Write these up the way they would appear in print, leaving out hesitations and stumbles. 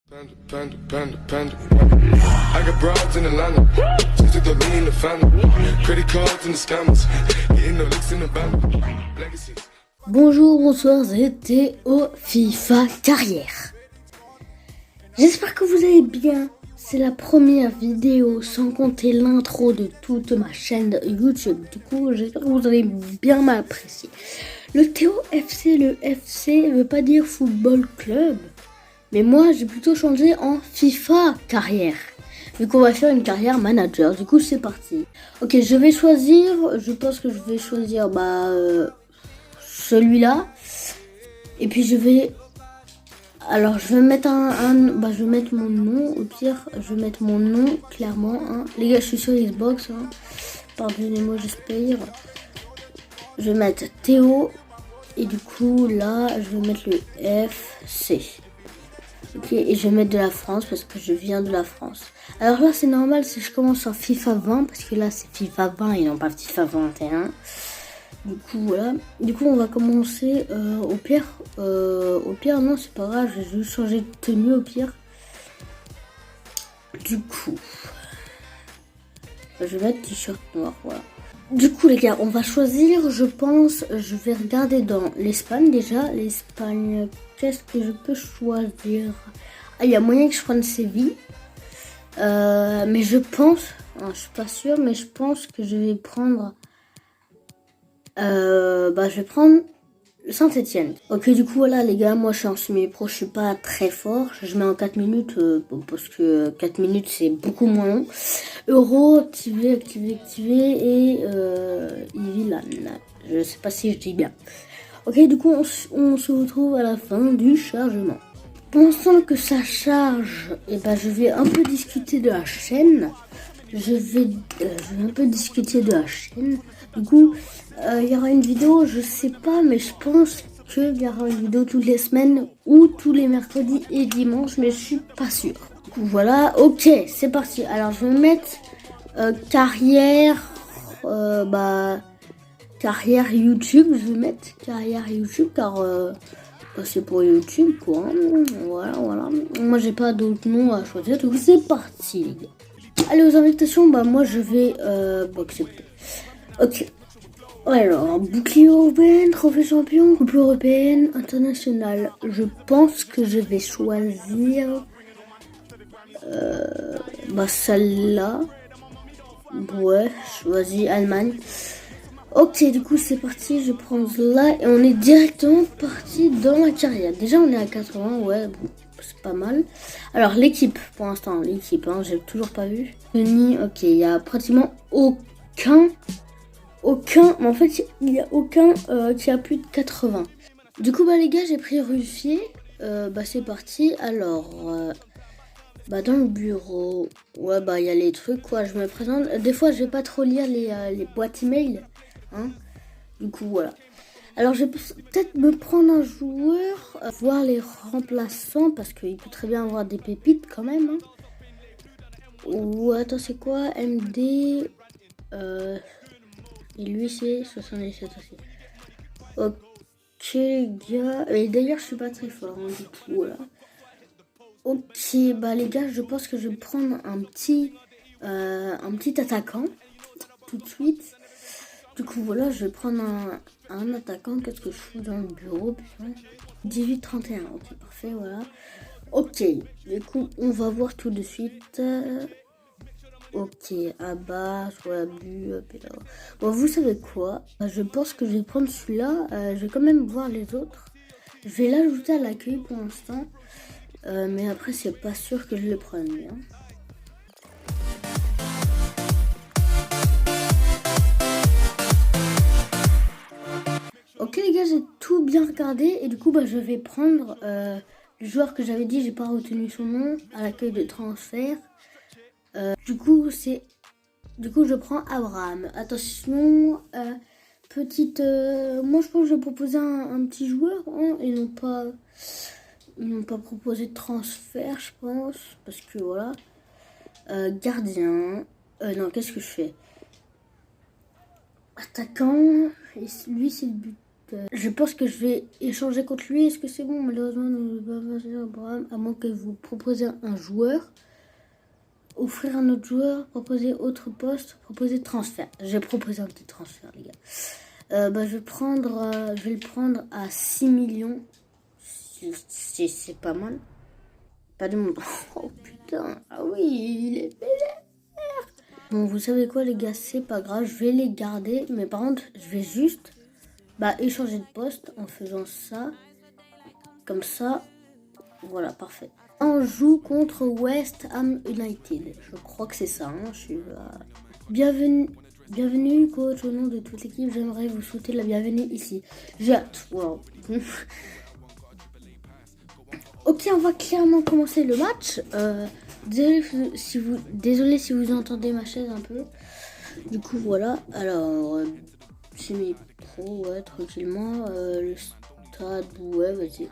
Panda, panda, panda, panda. I got broads in Atlanta. Just took the lean in the family. Credit cards and the scammers. Getting no licks in the band. Legacies. Bonjour, bonsoir, c'était au FIFA Carrière. J'espère que vous allez bien. C'est la première vidéo sans compter l'intro de toute ma chaîne YouTube. Du coup, j'espère que vous allez bien m'apprécier. Le TOFC, le FC veut pas dire football club. Mais moi, j'ai plutôt changé en FIFA Carrière. Vu qu'on va faire une carrière manager. Du coup, c'est parti. Ok, je vais choisir. Je pense que je vais choisir celui-là. Et puis je vais... Alors je vais mettre je vais mettre mon nom. Au pire, je vais mettre mon nom clairement. Les gars, je suis sur Xbox. Pardonnez-moi, j'espère. Je vais mettre Théo. Et du coup, là, je vais mettre le FC. Ok, et je vais mettre de la France parce que je viens de la France. Alors là, c'est normal si je commence en FIFA 20. Parce que là, c'est FIFA 20 et non pas FIFA 21. Du coup, voilà. Du coup, on va commencer au pire, non, c'est pas grave. Je vais juste changer de tenue au pire. Du coup, je vais mettre t-shirt noir, voilà. Du coup, les gars, on va choisir, je pense, je vais regarder dans l'Espagne déjà. L'Espagne, qu'est-ce que je peux choisir? Ah, il y a moyen que je prenne Séville. Mais je pense, je suis pas sûre, mais je pense que je vais prendre... je vais prendre Saint-Etienne. Ok, du coup, voilà, les gars, moi, je suis en semi-pro, je suis pas très fort. Je mets en 4 minutes, parce que 4 minutes, c'est beaucoup moins long. Euro, activé, et Evilan. Je sais pas si je dis bien. Ok, du coup, on se retrouve à la fin du chargement. Pensant que ça charge, je vais un peu discuter de la chaîne. Je vais un peu discuter de la chaîne. Du coup, il y aura une vidéo, je sais pas, mais je pense qu'il y aura une vidéo toutes les semaines ou tous les mercredis et dimanches, mais je suis pas sûre. Du coup, voilà, ok, c'est parti. Alors, je vais mettre carrière, carrière YouTube. Je vais mettre carrière YouTube car c'est pour YouTube, quoi. Voilà. Moi, j'ai pas d'autre nom à choisir, donc c'est parti, les gars. Allez, aux invitations, moi je vais accepter. Ok. Alors, bouclier européen, trophée champion, coupe européenne, internationale. Je pense que je vais choisir celle-là. Ouais, choisis Allemagne. Ok, du coup c'est parti, je prends là et on est directement parti dans la carrière. Déjà on est à 80, ouais, bon, c'est pas mal. Alors l'équipe, pour l'instant, j'ai toujours pas vu. Denis, ok, il y a pratiquement aucun, mais en fait il y a aucun qui a plus de 80. Du coup les gars, j'ai pris Ruffier, c'est parti. Alors, dans le bureau, ouais, il y a les trucs, quoi, je me présente. Des fois je vais pas trop lire les boîtes email. Du coup, voilà. Alors, je vais peut-être me prendre un joueur, voir les remplaçants, parce qu'il peut très bien avoir des pépites quand même. Ou, attends, c'est quoi? MD. Et lui, c'est 77 aussi. Ok, les gars. Et d'ailleurs, je suis pas très fort, du coup, voilà. Ok, les gars, je pense que je vais prendre un petit attaquant tout de suite. Du coup, voilà, je vais prendre un attaquant. Qu'est-ce que je fous dans le bureau, putain? 18-31, ok, parfait, voilà. Ok, du coup, on va voir tout de suite. Ok, Abbas, Wabu, bon, vous savez quoi? Je pense que je vais prendre celui-là. Je vais quand même voir les autres. Je vais l'ajouter à l'accueil pour l'instant. Mais après, c'est pas sûr que je le prenne. Ok les gars, j'ai tout bien regardé et du coup je vais prendre le joueur que j'avais dit, j'ai pas retenu son nom, à l'accueil de transfert. Du coup je prends Abraham. Attention, moi je pense que je vais proposer un petit joueur, ils n'ont pas proposé de transfert, je pense, parce que voilà. Gardien, qu'est-ce que je fais? Attaquant, et lui c'est le but. Je pense que je vais échanger contre lui. Est-ce que c'est bon? Malheureusement, nous ne pouvons pas passer au programme à moins que vous proposiez un joueur. Offrir un autre joueur, proposer autre poste, proposer transfert. Je vais proposer un petit transfert, les gars. Je vais le prendre à 6 millions. C'est pas mal. Pas de monde. Oh putain. Ah oui, il est bel. Bon, vous savez quoi, les gars, c'est pas grave. Je vais les garder. Mais par contre, je vais juste échanger de poste en faisant ça. Comme ça. Voilà, parfait. On joue contre West Ham United. Je crois que c'est ça. Hein. Bienvenue, coach. Au nom de toute l'équipe, j'aimerais vous souhaiter la bienvenue ici. J'ai hâte. Wow. Ok, on va clairement commencer le match. Désolé si vous entendez ma chaise un peu. Du coup, voilà. Alors, c'est mes pros, ouais, tranquillement. Le stade, ouais, vas-y.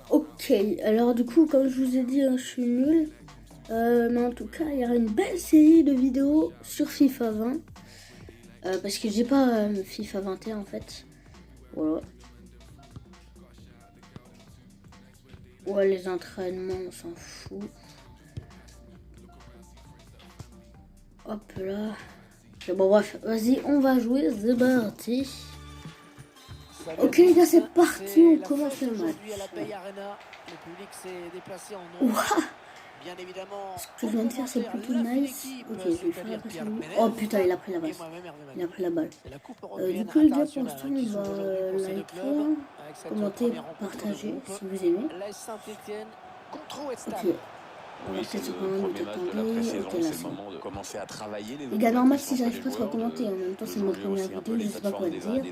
Ok, alors du coup, comme je vous ai dit, je suis nul. Mais en tout cas, il y aura une belle série de vidéos sur FIFA 20. Parce que j'ai pas FIFA 21 en fait. Voilà. Ouais, les entraînements, on s'en fout. Hop là. Bon, bref, vas-y, on va jouer. C'est parti. Ok les gars, c'est parti, on commence le match. Ouah, ce que je viens de faire, c'est plutôt nice. Ok, je vais faire la passe à lui. Oh putain, il a pris la balle. Il a pris la balle. Du coup les gars, pour l'instant, il va liker, commenter, partager si vous aimez. Ok. On va peut-être se prendre une petite attendez. Ok, là c'est. Les gars, normal si j'arrive pas à commenter. En même temps, c'est ma première vidéo, je sais pas quoi dire.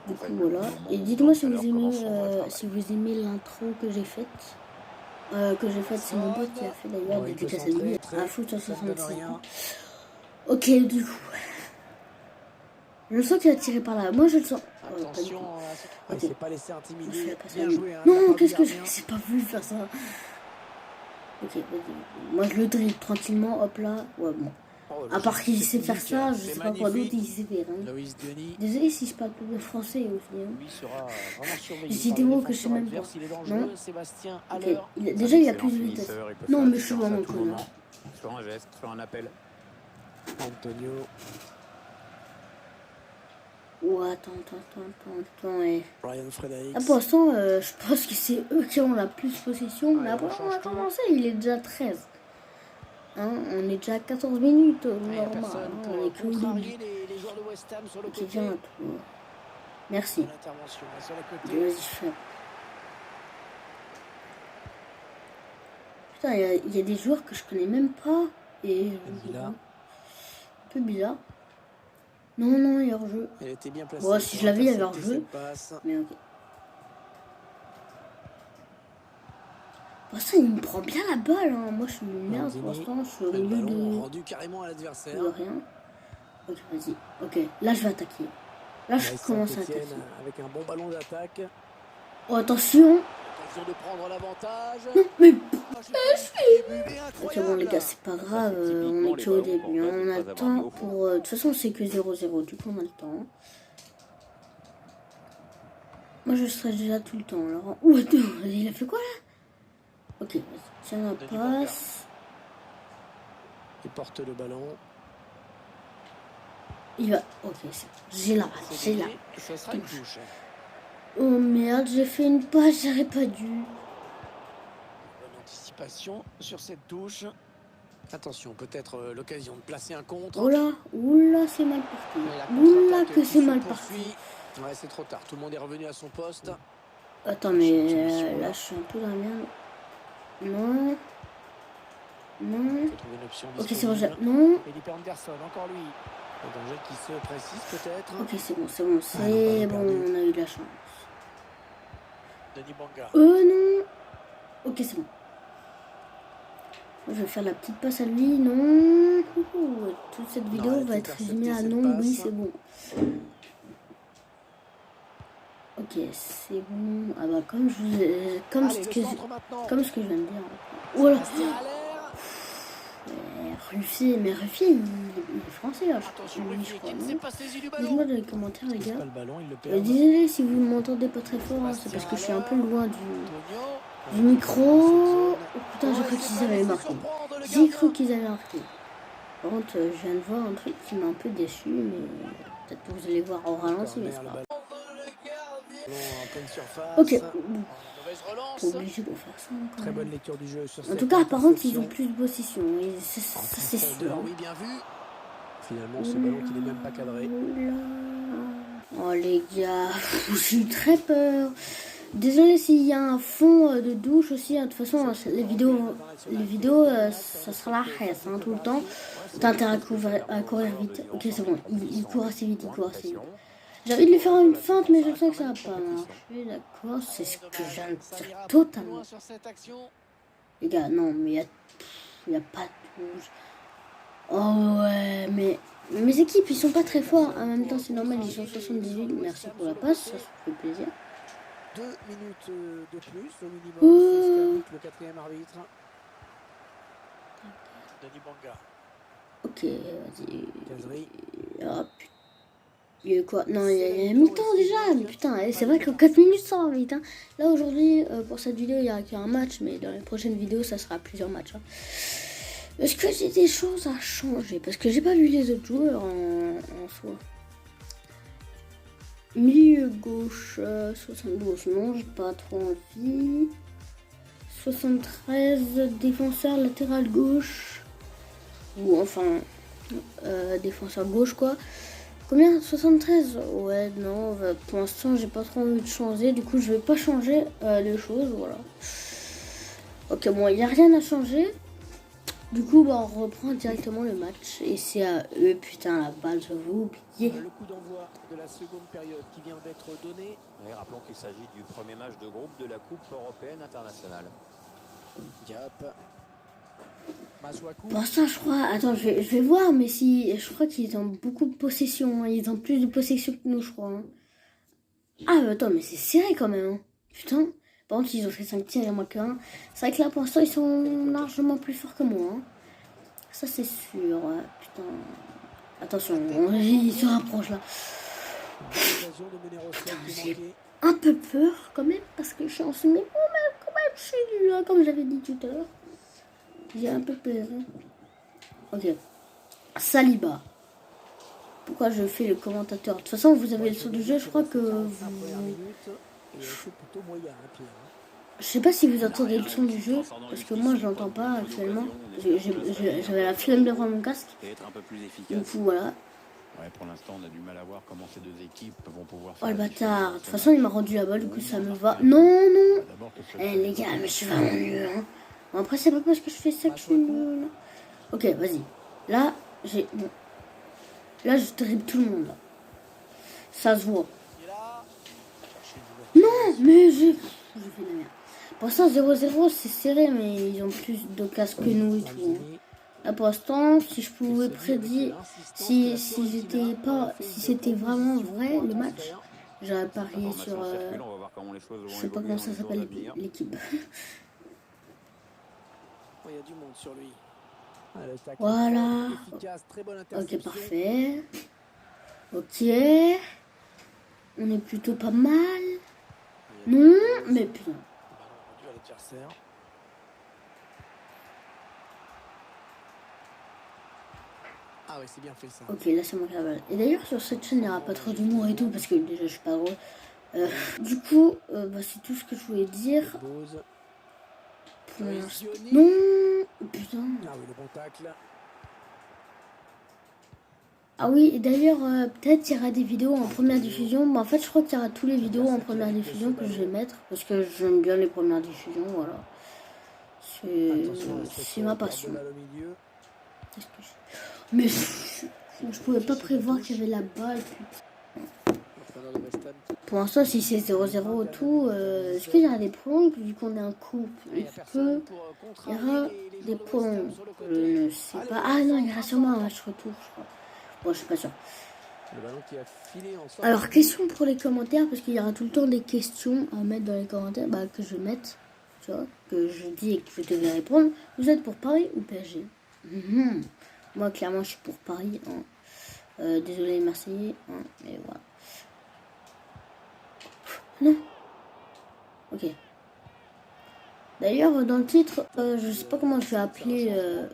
Du coup voilà, et dites-moi si vous aimez l'intro que j'ai faite. C'est mon pote qui a fait d'ailleurs, dédicace à lui, à foot 66. Ok, du coup. Je sens qu'il a tiré par là. Moi je le sens. Attention, il s'est pas laissé intimider. Non, qu'est-ce que j'ai pas voulu faire ça. Ok, vas-y. Moi je le dribble tranquillement, hop là. Ouais, bon. À part qu'il sait faire ça, je sais pas quoi d'autre il sait faire. Hein. Désolé si je parle plus de français aussi. Hein. J'ai des mots que je sais même pas. Non. Okay. Déjà il a plus de vitesse. Non mais je suis vraiment connard. Sur un geste, sur un appel. Antonio. Oh attends. Pour l'instant, je pense que c'est eux qui ont la plus possession. Mais après on a commencé, il est déjà 13. Hein, on est déjà à 14 minutes, normal. Hein, on est que au début. Ok, viens un peu. Merci. Vas-y, fais. Putain, il y a des joueurs que je connais même pas. Et. Un peu bizarre. Non, il y a hors-jeu. Bon, si je l'avais, il y avait hors-jeu. Mais ok. Pour l'instant, il me prend bien la balle. Hein. Moi, je suis une merde. Pour l'instant, je suis au milieu de rien. Ok, vas-y. Ok, là, je vais attaquer. Là, je commence à attaquer. Avec un bon ballon d'attaque. Oh, attention. De prendre l'avantage. Non, mais. Ok, bon, les gars, c'est pas grave. On est qu'au début. Hein. On a le temps pour. De toute façon, c'est que 0-0. Du coup, on a le temps. Moi, je serai déjà tout le temps. Alors. Ouh, attends, il a fait quoi là? Ok, tiens la passe. Il porte le ballon. Il va. Ok, j'ai la balle. Ce sera une touche. Oh merde, j'ai fait une passe, j'aurais pas dû. Bonne anticipation sur cette touche. Attention, peut-être l'occasion de placer un contre. Oula, c'est mal parti. Oula, que c'est mal parti. Ouais, c'est trop tard. Tout le monde est revenu à son poste. Attends, mais là, je suis un peu dans la merde. Non. Ok, c'est bon, non. Felipe Anderson, encore lui. Le danger qui se précise peut-être. Ok, c'est bon, on a eu de la chance. Denis Banga. Non. Ok, c'est bon. Je vais faire la petite passe à lui, non. Toute cette vidéo va être résumée à non, oui, c'est bon. Ok, c'est bon. Ah bah comme ce que je viens de dire. Voilà. Ruffier, il est français là. Attention, Oui, je Ruggier crois, qui ne non. s'est pas saisi du Dites-moi ballon. dans les commentaires les Pas gars. le ballon, il le perd. Désolé si vous m'entendez pas très fort, hein, c'est parce que je suis un peu loin du micro. Oh putain, j'ai cru qu'ils avaient marqué. J'ai cru qu'ils avaient marqué. Par contre, je viens de voir un truc qui m'a un peu déçu, mais peut-être que vous allez voir au ralenti, mais c'est pas grave. Ok, pas obligé de faire ça quand Très même. bonne lecture du jeu sur En cette tout cas, par contre, ils ont interception. plus de possession, et ça c'est sûr. Oui, bien vu. Finalement, ce ballon qui n'est même pas cadré. Oh les gars, j'ai eu très peur. Désolé s'il y a un fond de douche aussi. De toute façon, les vidéos, ça sera la reste hein, tout le temps. T'as intérêt à courir vite. Ok, c'est bon. Il court assez vite, il court assez vite. J'ai envie de lui faire une feinte, mais je sens que ça va pas marcher. D'accord, c'est ce que j'aime totalement. Les gars, non, mais il y a pas de touche. Oh ouais, mais mes équipes, ils sont pas très forts. En même temps, c'est normal, ils sont 78. Merci pour la passe, ça fait plaisir. 2 minutes de plus au minimum. C'est ce qu'indique le quatrième arbitre. Denis Banga. Ok, vas-y. Casery. Oh putain. Il y a eu quoi? Non, il y a mi-temps déjà. Mais putain, c'est vrai que 4 minutes ça va vite. Hein. Là, aujourd'hui, pour cette vidéo, il n'y a qu'un match. Mais dans les prochaines vidéos, ça sera plusieurs matchs. Hein. Est-ce que j'ai des choses à changer? Parce que j'ai pas vu les autres joueurs en soi. Milieu gauche, 72, non, j'ai pas trop envie. 73, défenseur latéral gauche. Ou enfin, défenseur gauche quoi. Combien? 73? Ouais, non, pour l'instant, j'ai pas trop envie de changer. Du coup, je vais pas changer les choses, voilà. Ok, bon, il n'y a rien à changer. Du coup, bah, on reprend directement le match. Et c'est à eux, putain, la balle, je vous oubliez. Le coup d'envoi de la seconde période qui vient d'être donné. Et rappelons qu'il s'agit du premier match de groupe de la Coupe européenne internationale. Diop. Masuaku. Pour ça, je crois. Attends, je vais voir, mais si. Je crois qu'ils ont beaucoup de possession. Hein. Ils ont plus de possession que nous, je crois. Hein. Ah, mais attends, mais c'est serré quand même. Hein. Putain. Par contre, ils ont fait 5 tirs et moins qu'un. C'est vrai que là, pour l'instant, ils sont largement plus forts que moi. Hein. Ça, c'est sûr. Putain. Attention, il se rapproche là. J'ai un peu peur quand même parce que je suis en semi. Oh, mais quand même, je suis nul, hein, comme j'avais dit tout à l'heure. J'ai un peu peur. Hein. Ok. Saliba. Pourquoi je fais le commentateur? De toute façon, vous avez le son du jeu. Je crois que vous. Je sais pas si vous entendez le son du jeu, parce que moi je l'entends pas actuellement. J'avais la flemme de prendre mon casque. Du coup voilà. Ouais, pour l'instant on a du mal à voir comment ces deux équipes vont pouvoir Oh faire le la bâtard. De différence. toute façon il m'a rendu la balle, du coup ça me va. Non, non. Eh les gars, mais je suis vraiment nul. Hein. Bon, après c'est pas parce que je fais ça que je suis nul. Ok, vas-y. Là, j'ai... Bon. Là je dribble tout le monde. Là. Ça se voit. Non, mais j'ai fait de la merde. Pour l'instant 0-0 c'est serré, mais ils ont plus de casse que nous et tout. Hein. Là pour l'instant, si je pouvais prédire, si c'était vraiment vrai le match, j'aurais parié sur, je sais pas comment ça s'appelle l'équipe. Il y a du monde sur lui. Voilà. Ok, parfait. Ok. On est plutôt pas mal. Non, mais putain. Ah ouais, c'est bien fait ça. Ok, là c'est moi qui la balle. Et d'ailleurs sur cette chaîne il n'y aura pas trop d'humour et tout parce que déjà je suis pas drôle. Du coup, bah, c'est tout ce que je voulais dire. Pour l'instant. Non, putain. Ah oui, le bon tacle. Ah oui, et d'ailleurs, peut-être il y aura des vidéos en première diffusion. Mais en fait, je crois qu'il y aura tous les vidéos en première diffusion que je vais mettre. Parce que j'aime bien les premières diffusions, voilà. C'est ma passion. Mais je pouvais pas prévoir qu'il y avait la balle. Pour l'instant, si c'est 0-0 et tout, est-ce qu'il y aura des prolongs vu qu'on est en coupe? Est-ce qu'il y aura des prolongs? Je ne sais pas. Ah non, il y aura sûrement un match retour, je crois. Bon, je suis pas sûre. Alors, question pour les commentaires, parce qu'il y aura tout le temps des questions à mettre dans les commentaires, bah, que je vais mettre, tu vois, que je dis et que vous devez répondre. Vous êtes pour Paris ou PSG? Moi, clairement, je suis pour Paris. Hein. Désolé, les Marseillais. Hein, mais voilà. Non. Ok. D'ailleurs, dans le titre, je sais pas comment je vais appeler.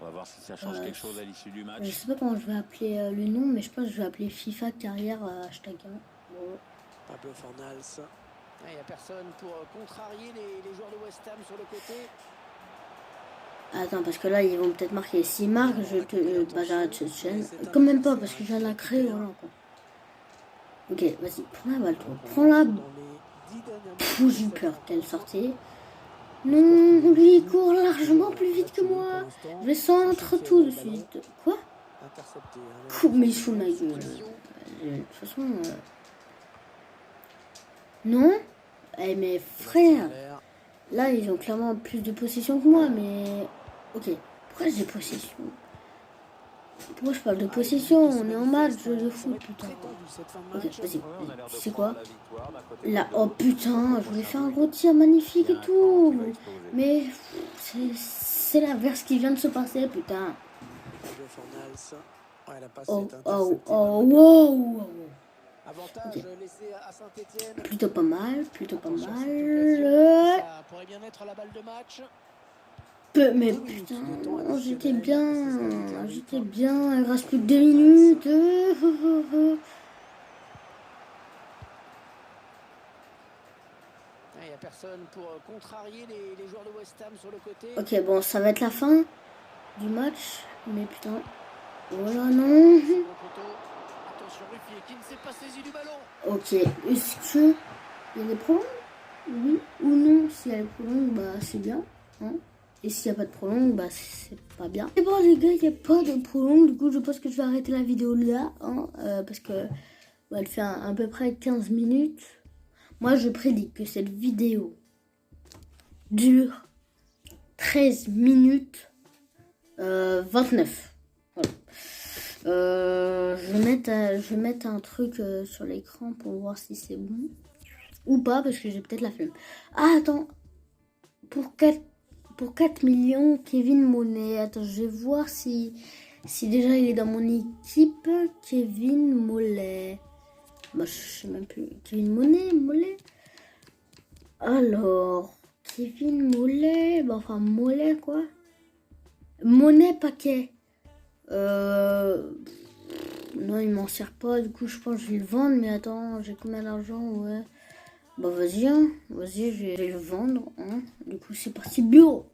On va voir si ça change quelque chose à l'issue du match. Je sais pas comment je vais appeler le nom, mais je pense que je vais appeler FIFA Carrière hashtag 1. Bon. Pablo Fornals. Il n'y a personne pour contrarier les joueurs de West Ham sur le côté. Attends, parce que là, ils vont peut-être marquer. S'ils marquent, j'arrête cette chaîne. Quand même pas, parce que je viens de la créer, voilà, quoi. Ok, vas-y, prends la balle, toi. Prends-la. J'ai eu peur qu'elle sortait. Non, lui, il court largement plus vite que moi. Je vais centre tout de suite. Quoi? Intercepté. Mais il se fout de ma gueule. De toute façon... Non? Eh, mais frère, là, ils ont clairement plus de possession que moi, mais... Ok, pourquoi j'ai possession? Pourquoi je parle de possession? On est en match de foot, putain. Ok, vas-y. C'est quoi? Là, oh putain, je voulais faire un gros tir magnifique et tout. Mais c'est l'inverse qui vient de se passer, putain. Oh, oh, oh, wow. Okay. Plutôt pas mal, plutôt pas mal. Ça pourrait bien être la balle de match. Mais putain, j'étais bien, il reste plus que 2 minutes. Il n'y a personne pour contrarier les joueurs de West Ham sur le côté. Ok, bon, ça va être la fin du match, mais putain, voilà, non. Attention, Ruffier qui ne s'est pas saisi du ballon. Ok, est-ce que il y a des prolongues? Oui ou non? S'il y a des prolongues, bah c'est bien, hein. Et s'il n'y a pas de prolongue, bah c'est pas bien. Et bon les gars, il n'y a pas de prolongue. Du coup, je pense que je vais arrêter la vidéo là. Hein, parce que bah, elle fait à peu près 15 minutes. Moi, je prédis que cette vidéo dure 13 minutes 29. Voilà. Je vais mettre un truc sur l'écran pour voir si c'est bon. Ou pas, parce que j'ai peut-être la flemme. Ah, attends. Pour 4 millions, Kevin Monet. Attends, je vais voir si déjà il est dans mon équipe. Kevin Mollet. Bah, je sais même plus. Kevin Mollet. Alors, Kevin Mollet. Bah, enfin, Mollet, quoi. Monet paquet. Non, il m'en sert pas. Du coup, je pense que je vais le vendre. Mais attends, j'ai combien d'argent? Ouais. Bah, vas-y, hein. Vas-y, je vais le vendre. Hein. Du coup, c'est parti, bureau.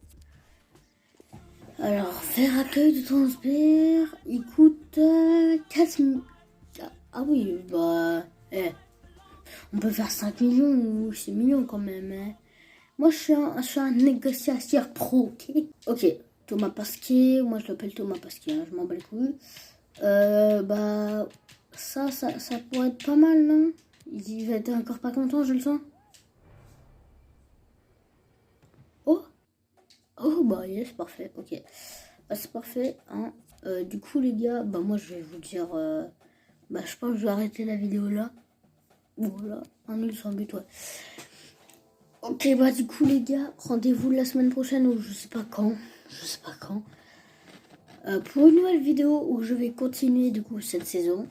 Alors, faire accueil de transfert, il coûte 4 millions. Ah oui, bah, on peut faire 5 millions ou 6 millions quand même. Hein. Moi, je suis un négociateur pro, ok? Ok, Thomas Pasquier, moi je l'appelle Thomas Pasquier, hein, je m'en bats les couilles. Bah, ça pourrait être pas mal, non? Il va être encore pas content, je le sens. Oh bah yes, parfait, ok. Bah, c'est parfait, hein. Du coup les gars, bah moi je vais vous dire, bah je pense que je vais arrêter la vidéo là. Voilà, un nul sans but, ouais. Ok, bah du coup les gars, rendez-vous la semaine prochaine ou je sais pas quand, pour une nouvelle vidéo où je vais continuer du coup cette saison.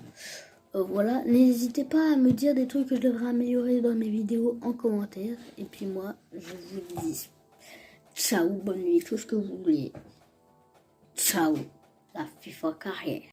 Voilà, n'hésitez pas à me dire des trucs que je devrais améliorer dans mes vidéos en commentaire. Et puis moi, je vous dis ciao, bonne nuit, tout ce que vous voulez. Ciao, la FIFA carrière.